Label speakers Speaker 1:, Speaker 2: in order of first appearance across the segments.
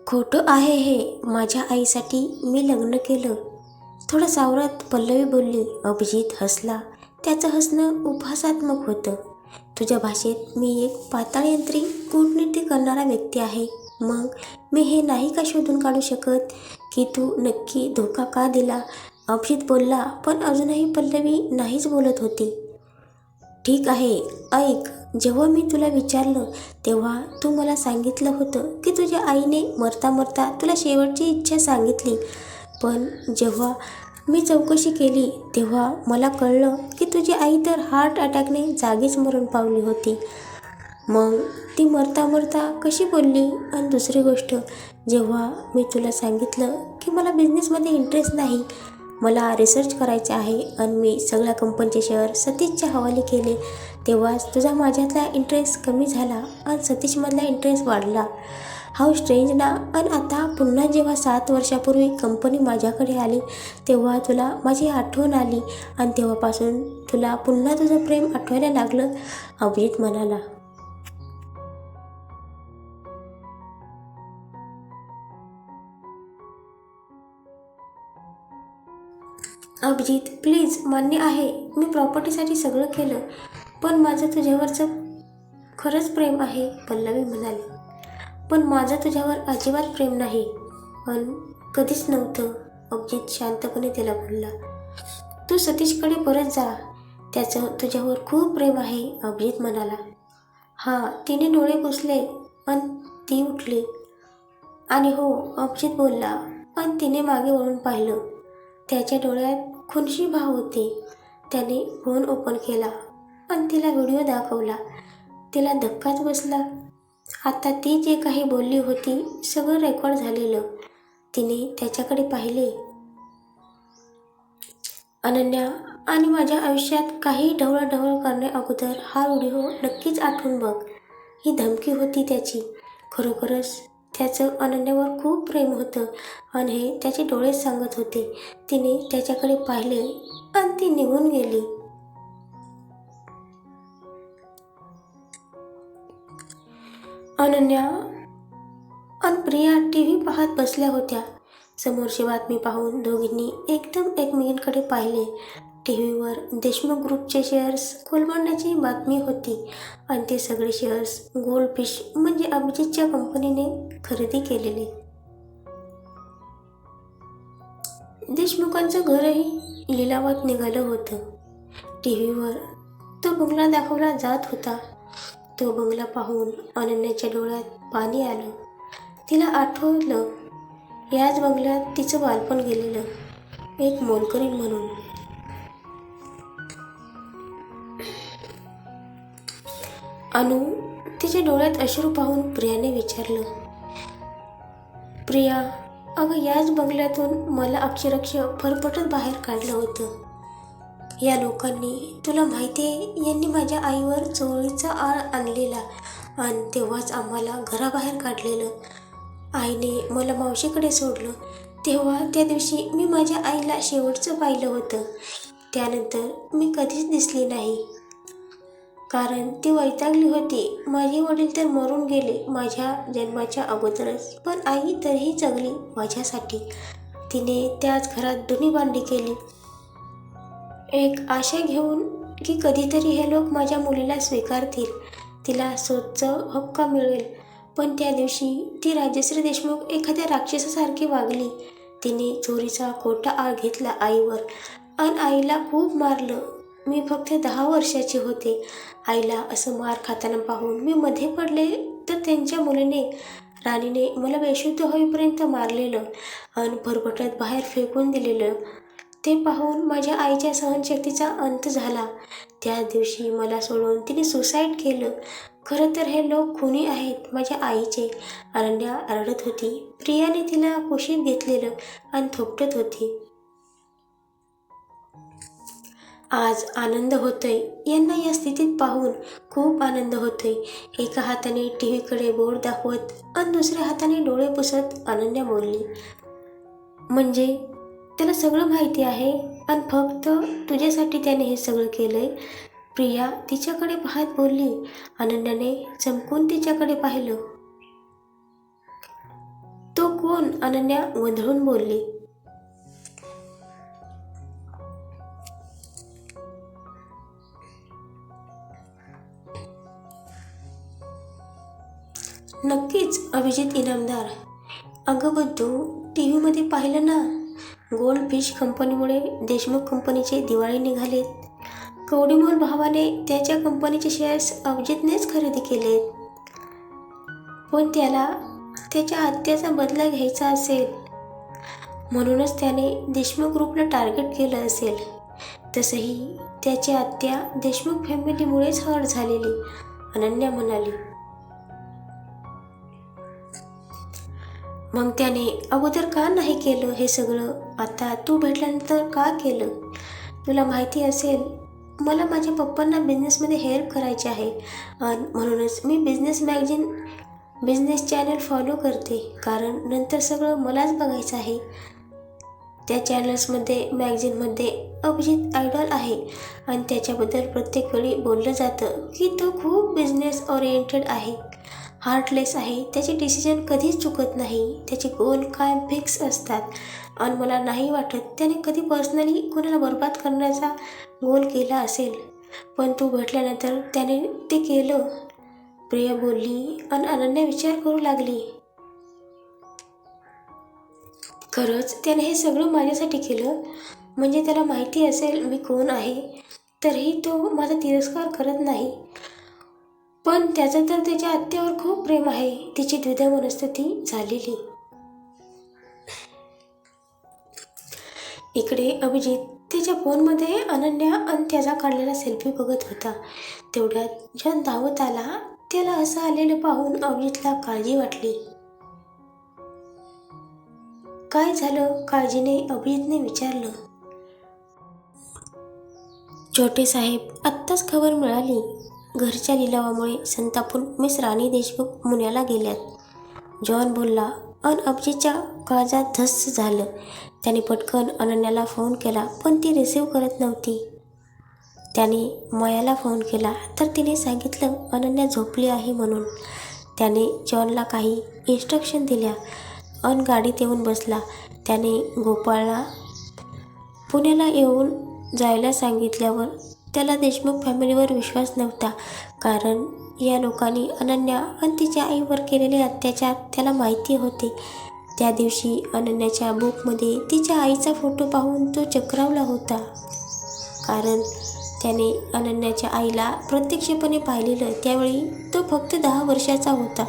Speaker 1: खोटं आहे हे. माझ्या आईसाठी मी लग्न केलं. थोडं सावरत पल्लवी बोलली. अभिजित हसला. त्याचं हसणं उपहासात्मक होतं. तुझ्या भाषेत मी एक पाताळयंत्री कूटनीती करणारा व्यक्ती आहे. मग मी हे नाही का शोधून काढू शकत की तू नक्की धोका का दिला? अभिजित बोलला, पण अजूनही पल्लवी नाहीच बोलत होती. ठीक आहे, ऐक. जेव्हा मी तुला विचारलं तेव्हा तू मला सांगितलं होतं की तुझ्या आईने मरता मरता तुला शेवटची इच्छा सांगितली. पण जेव्हा मी चौकशी केली तेव्हा मला कळलं की तुझी आई तर हार्ट अटॅकने जागीच मरण पावली होती. मग ती मरता मरता कशी बोलली? आणि दुसरी गोष्ट, जेव्हा मी तुला सांगितलं की मला बिझनेसमध्ये इंटरेस्ट नाही, मला रिसर्च करायचे आहे आणि मी सगळ्या कंपनीचे शेअर सतीशच्या हवाले केले, तेव्हाच तुझा माझ्यातला इंटरेस्ट कमी झाला आणि सतीशमधला इंटरेस्ट वाढला. हाऊ स्ट्रेंज ना? आणि आता पुन्हा जेव्हा 7 वर्षापूर्वी कंपनी माझ्याकडे आली तेव्हा तुला माझी आठवण आली आणि तेव्हापासून तुला पुन्हा तुझं प्रेम आठवायला लागलं, अभिजित म्हणाला. अभिजित, प्लीज, मान्य आहे मी प्रॉपर्टीसाठी सगळं केलं, पण माझं तुझ्यावरचं खरंच प्रेम आहे, पल्लवी म्हणाली. पण माझं तुझ्यावर अजिबात प्रेम नाही आणि कधीच नव्हतं, अभिजित शांतपणे तिला बोलला. तू सतीशकडे परत जा. त्याचं तुझ्यावर खूप प्रेम आहे, अभिजित म्हणाला. हां, तिने डोळे पुसले आणि ती उठली. आणि हो, अभिजित बोलला आणि तिने मागे वळून पाहिलं. त्याच्या डोळ्यात खुनशी भाव होते. त्याने फोन ओपन केला आणि तिला व्हिडिओ दाखवला. तिला धक्काच बसला. आता ती जे काही बोलली होती सगळं रेकॉर्ड झालेलं. तिने त्याच्याकडे पाहिले. अनन्या, आणि माझ्या आयुष्यात काही ढवळाढवळ करण्याअगोदर हा व्हिडिओ नक्कीच आठवून बघ. ही धमकी होती त्याची. खरोखरच त्याचं अनन्यावर खूप प्रेम होतं आणि हे त्याचे डोळेच सांगत होते. तिने त्याच्याकडे पाहिले आणि ती निघून गेली. अनन्या आणि प्रिया टीव्ही पाहत बसल्या होत्या. समोरची बातमी पाहून दोघींनी एकदम एकमेकींकडे पाहिले. टीव्हीवर देशमुख ग्रुपचे शेअर्स कोलमडण्याची बातमी होती आणि ते सगळे शेअर्स गोल्डफिश म्हणजे अभिजितच्या कंपनीने खरेदी केलेले. देशमुखांचं घरही लिलावात निघालं होतं. टीव्हीवर तो बंगला दाखवला जात होता. तो बंगला पाहून अनन्याच्या डोळ्यात पाणी आलं. तिला आठवलं, याच बंगल्यात तिचं बालपण गेलेलं, एक मोलकरीण म्हणून. अनु, तिच्या डोळ्यात अश्रू पाहून प्रियाने विचारलं. प्रिया, अगं, याच बंगल्यातून मला अक्षरशः फरफटत बाहेर काढलं होतं. या लोकांनी, तुला माहिती आहे, यांनी माझ्या आईवर चोरीचा आळ आणलेला आणि तेव्हाच आम्हाला घराबाहेर काढलेलं. आईने मला मावशीकडे सोडलं तेव्हा त्या दिवशी मी माझ्या आईला शेवटचं पाहिलं होतं. त्यानंतर मी कधीच दिसली नाही, कारण ती वैतागली होती. माझे वडील तर मरून गेले माझ्या जन्माच्या अगोदरच, पण आई तरीही जगली माझ्यासाठी. तिने त्याच घरात धुणी भांडी केली, एक आशा घेऊन की कधीतरी हे लोक माझ्या मुलीला स्वीकारतील, तिला स्वतःचा हक्क मिळेल. पण त्या दिवशी ती राजश्री देशमुख एखाद्या राक्षसासारखी वागली. तिने चोरीचा खोटा आळ घेतला आईवर आणि आईला खूप मारलं. मी फक्त 10 वर्षाची होते. आईला असं मार खाताना पाहून मी मध्ये पडले तर त्यांच्या मुलीने, राणीने मला बेशुद्ध होईपर्यंत मारलेलं आणि फरफटत बाहेर फेकून दिलेलं. ते पाहून माझ्या आईच्या सहनशक्तीचा अंत झाला. त्या दिवशी मला सोडून तिने सुसाईड केलं. खरं तर हे लोक खुनी आहेत माझ्या आईचे, अनन्या रडत होती. प्रियाने तिला कुशीत घेतलेलं आणि थोपटत होती. आज आनंद होतोय यांना या स्थितीत पाहून, खूप आनंद होतोय. एका हाताने टीव्हीकडे बोट दाखवत आणि दुसऱ्या हाताने डोळे पुसत अनन्या बोलली. म्हणजे त्याला सगळं माहिती आहे आणि फक्त तुझ्यासाठी त्याने हे सगळं केलंय? प्रिया तिच्याकडे पाहत बोलली. अनन्याने चमकून तिच्याकडे पाहिलं. तो पाहून अनन्या गोंधळून बोलली. नक्कीच अभिजित इनामदार. अगं बुद्धू, टी व्हीमध्ये पाहिलं ना, गोल्ड फिश कंपनीमुळे देशमुख कंपनीचे दिवाळे निघालेत. कवडीमोल भावाने त्याच्या कंपनीचे शेअर्स अभिजितनेच खरेदी केलेत. पण त्याला त्याच्या आत्याचा बदला घ्यायचा असेल म्हणूनच त्याने देशमुख ग्रुपला टार्गेट केलं असेल. तसंही त्याची आत्या देशमुख फॅमिलीमुळेच हर्ट झालेली, अनन्या म्हणाली. मग त्याने अगोदर का नाही केलं हे सगळं? आता तू भेटल्यानंतर का केलं? तुला माहिती असेल मला माझ्या पप्पांना बिझनेसमध्ये हेल्प करायची आहे आणि म्हणूनच मी बिझनेस चॅनल फॉलो करते, कारण नंतर सगळं मलाच बघायचं आहे. त्या चॅनल्समध्ये मॅगझिनमध्ये अभिजित आयडॉल आहे आणि त्याच्याबद्दल प्रत्येक वेळी बोललं जातं की तो खूप बिझनेस ओरिएंटेड आहे, हार्टलेस आहे. त्याचे डिसिजन कधीच चुकत नाही, त्याचे गोल कायम फिक्स असतात आणि मला नाही वाटत त्याने कधी पर्सनली कोणाला बर्बाद करण्याचा गोल केला असेल. पण तू भेटल्यानंतर त्याने ते केलं, प्रिया बोलली आणि अनन्या विचार करू लागली. खरंच त्याने हे सगळं माझ्यासाठी केलं? म्हणजे त्याला माहिती असेल मी कोण आहे तरीही तो माझा तिरस्कार करत नाही. पण त्याचं तर त्याच्या आत्यावर खूप प्रेम आहे, तिची द्विधा मनस्थिती झालेली. इकडे अभिजित त्याच्या फोनमध्ये अनन्या आणि त्याचा काढलेला सेल्फी बघत होता. तेवढ्यात जॉन धावत आला. त्याला असं आलेलं पाहून अभिजितला काळजी वाटली. काय झालं? काळजीने अभिजितने विचारलं. छोटे साहेब, आत्ताच खबर मिळाली. घरच्या लिलावामुळे संतापून मिस राणी देशमुख पुण्याला गेल्यात, जॉन बोलला आणि अभिजितच्या काळजात धस्स झालं. त्याने पटकन अनन्याला फोन केला पण ती रिसीव्ह करत नव्हती. त्याने मायाला फोन केला तर तिने सांगितलं अनन्या झोपली आहे म्हणून. त्याने जॉनला काही इन्स्ट्रक्शन दिल्या आणि गाडीत येऊन बसला. त्याने गोपाळला पुण्याला येऊन जायला सांगितल्यावर त्याला देशमुख फॅमिलीवर विश्वास नव्हता, कारण या लोकांनी अनन्या आणि तिच्या आईवर केलेले अत्याचार त्याला माहिती होते. त्या दिवशी अनन्याच्या बुकमध्ये तिच्या आईचा फोटो पाहून तो चक्रावला होता, कारण त्याने अनन्याच्या आईला प्रत्यक्षपणे पाहिलेलं त्यावेळी तो फक्त 10 वर्षाचा होता.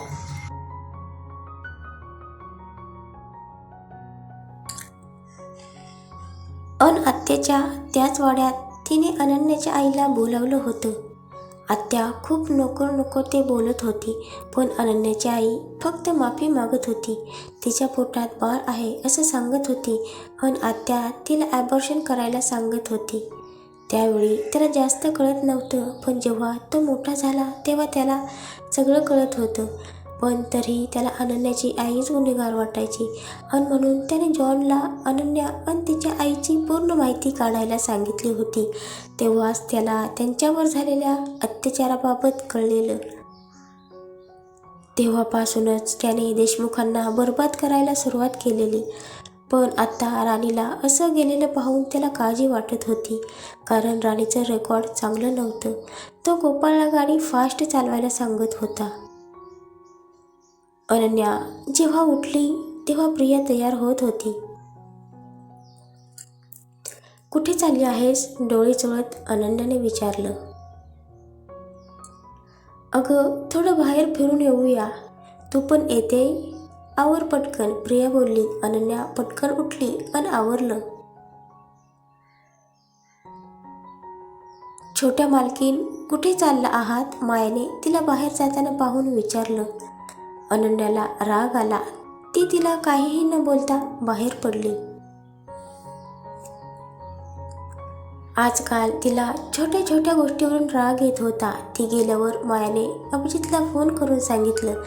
Speaker 1: आत्याच्या त्याच वाड्यात तिने अनन्याच्या आईला बोलावलं होतं. आत्या खूप नको ते बोलत होती, पण अनन्याची आई फक्त माफी मागत होती. तिच्या पोटात बाळ आहे असं सांगत होती आणि आत्या तिला ॲबॉर्शन करायला सांगत होती. त्यावेळी त्याला जास्त कळत नव्हतं, पण जेव्हा तो मोठा झाला तेव्हा त्याला सगळं कळत होतं. पण तरीही त्याला अनन्याची आईच गुन्हेगार वाटायची आणि म्हणून त्याने जॉनला अनन्या आणि तिच्या आईची पूर्ण माहिती काढायला सांगितली होती. तेव्हाच त्याला त्यांच्यावर झालेल्या अत्याचाराबाबत कळलेलं. तेव्हापासूनच त्याने देशमुखांना बर्बाद करायला सुरुवात केलेली. पण आता राणीला असं गेलेलं पाहून त्याला काळजी वाटत होती, कारण राणीचं रेकॉर्ड चांगलं नव्हतं. तो गोपाळला गाडी फास्ट चालवायला सांगत होता. अनन्या जेव्हा उठली तेव्हा प्रिया तयार होत होती. कुठे चालली आहेस? डोळे चोळत अनन्याने विचारलं. अगं, थोडं बाहेर फिरून येऊया. तू पण येते? आवर पटकन, प्रिया बोलली. अनन्या पटकन उठली आणि आवरलं. छोट्या मालकीन, कुठे चालला आहात? मायाने तिला बाहेर जाताना पाहून विचारलं. अनन्याला राग आला. ती तिला काहीही न बोलता बाहेर पडली. आजकाल तिला छोट्या छोट्या गोष्टीवरून राग येत होता. ती गेल्यावर मायाने अभिजितला फोन करून सांगितलं.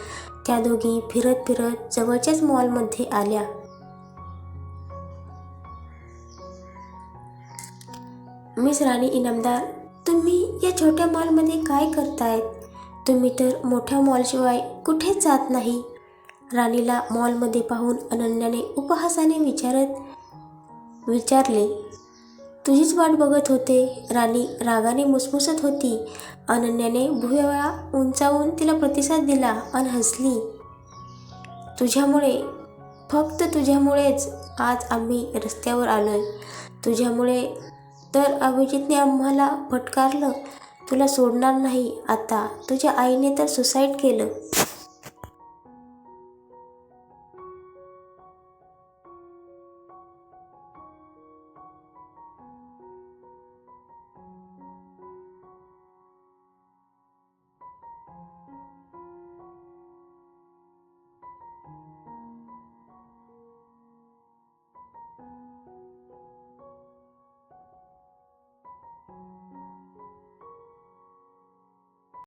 Speaker 1: त्या दोघी फिरत फिरत जवळच्याच मॉलमध्ये आल्या. मिस राणी इनामदार, तुम्ही या छोट्या मॉलमध्ये काय करतायत? तुम्ही तर मोठ्या मॉलशिवाय कुठेच जात नाही. राणीला मॉलमध्ये पाहून अनन्याने उपहासाने विचारले, तुझीच वाट बघत होते. राणी रागाने मुसमुसत होती. अनन्याने भुवया उंचावून तिला प्रतिसाद दिला आणि हसली. तुझ्यामुळे, फक्त तुझ्यामुळेच आज आम्ही रस्त्यावर आलोय. तुझ्यामुळे तर अभिजितने आम्हाला फटकारलं. तुला सोडणार नाही आता. तुझ्या आईने तर सुसाईड केलं.